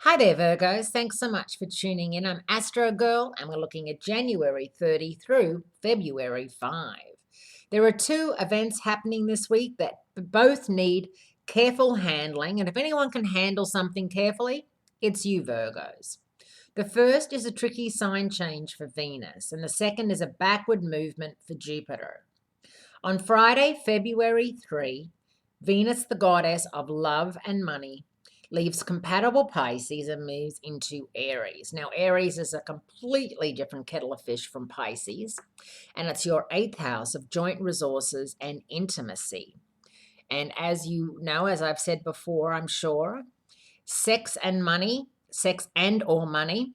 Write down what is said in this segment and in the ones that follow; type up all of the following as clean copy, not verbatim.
Hi there, Virgos. Thanks so much for tuning in. I'm Astrogirl, and we're looking at January 30 through February 5. There are two events happening this week that both need careful handling, and if anyone can handle something carefully, it's you, Virgos. The first is a tricky sign change for Venus, and the second is a backward movement for Jupiter. On Friday, February 3, Venus, the goddess of love and money, leaves compatible Pisces and moves into Aries. Now, Aries is a completely different kettle of fish from Pisces, and it's your eighth house of joint resources and intimacy. And as you know, as I've said before, I'm sure, sex and or money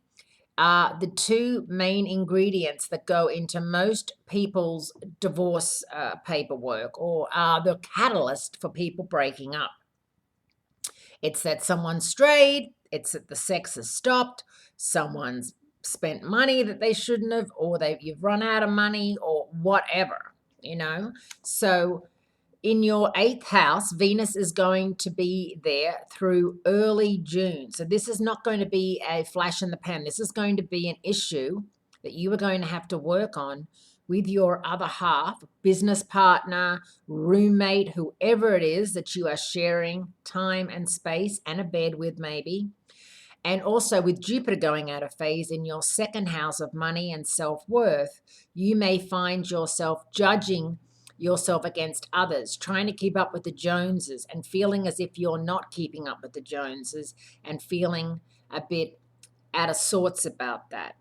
are the two main ingredients that go into most people's divorce paperwork or are the catalyst for people breaking up. It's that someone strayed, it's that the sex has stopped, someone's spent money that they shouldn't have, or you've run out of money, or whatever. So in your eighth house, Venus is going to be there through early June. So this is not going to be a flash in the pan. This is going to be an issue that you are going to have to work on with your other half, business partner, roommate, whoever it is that you are sharing time and space and a bed with, maybe. And also with Jupiter going out of phase in your second house of money and self-worth, you may find yourself judging yourself against others, trying to keep up with the Joneses and feeling as if you're not keeping up with the Joneses and feeling a bit out of sorts about that.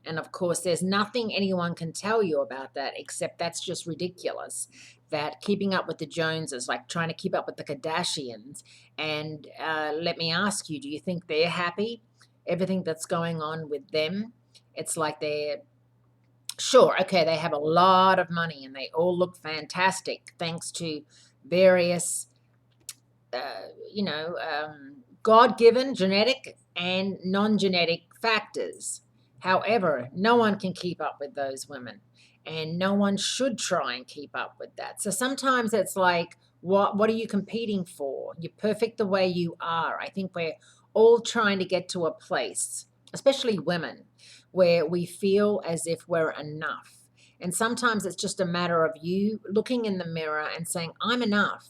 And of course, there's nothing anyone can tell you about that except that's just ridiculous. That keeping up with the Joneses, like trying to keep up with the Kardashians. And let me ask you, do you think they're happy? Everything that's going on with them, it's like they're sure, okay, they have a lot of money and they all look fantastic thanks to various, God-given genetic and non-genetic factors. However, no one can keep up with those women, and no one should try and keep up with that. So sometimes it's like, what are you competing for? You're perfect the way you are. I think we're all trying to get to a place, especially women, where we feel as if we're enough. And sometimes it's just a matter of you looking in the mirror and saying, I'm enough,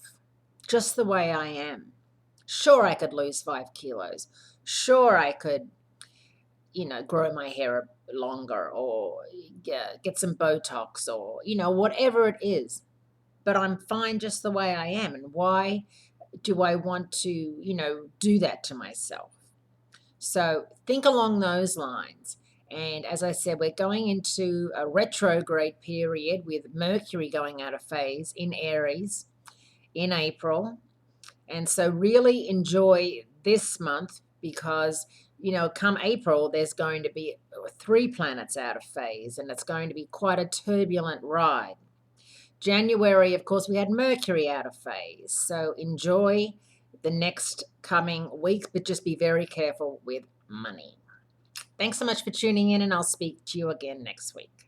just the way I am. Sure, I could lose 5 kilos. Sure, I could grow my hair longer or get some Botox or, whatever it is. But I'm fine just the way I am. And why do I want to, do that to myself? So think along those lines. And as I said, we're going into a retrograde period with Mercury going out of phase in Aries in April. And so really enjoy this month because come April, there's going to be 3 planets out of phase, and it's going to be quite a turbulent ride. January, of course, we had Mercury out of phase. So enjoy the next coming weeks, but just be very careful with money. Thanks so much for tuning in, and I'll speak to you again next week.